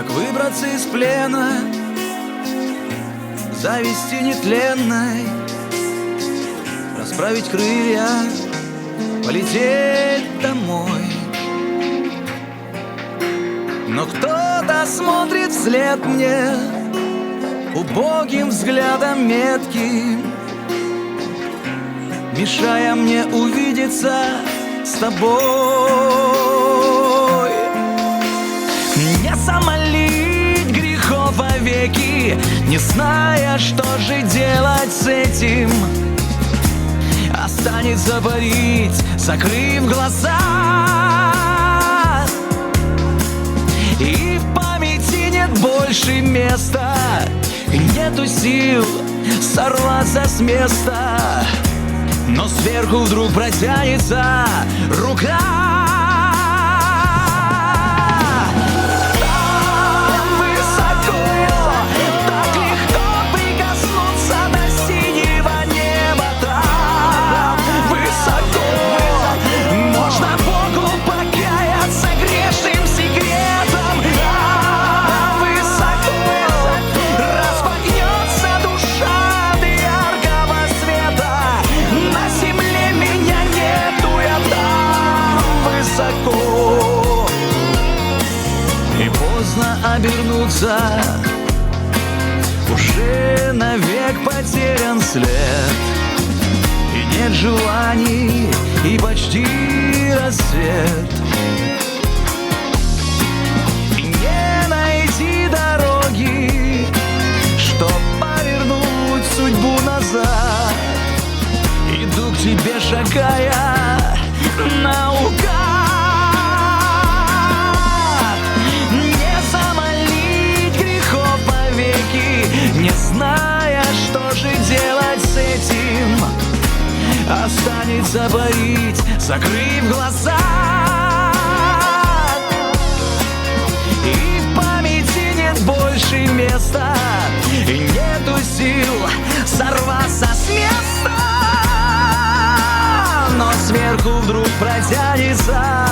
Как выбраться из плена зависти нетленной, расправить крылья, полететь домой. Но кто-то смотрит вслед мне убогим взглядом метким, мешая мне увидеться с тобой. Не замолить грехов вовеки, не зная, что же делать с этим. Останется парить, закрыв глаза, и в памяти нет больше места, нету сил сорваться с места. Но сверху вдруг протянется рука. Там высоко, так легко прикоснуться до синего неба. Там высоко, можно Богу покаяться грешным секретом. Там высоко, распахнется душа от яркого света. На земле меня нету, я там высоко. И поздно обернуться, уже навек потерян след. И нет желаний, и почти рассвет. И не найти дороги, чтоб повернуть судьбу назад. Иду к тебе, шагая наугад. Не замолить грехов повеки, не зная, что же делать с этим. Останется парить, закрыв глаза. И в памяти нет больше места, и нету сил сорваться с места. Но сверху вдруг протянется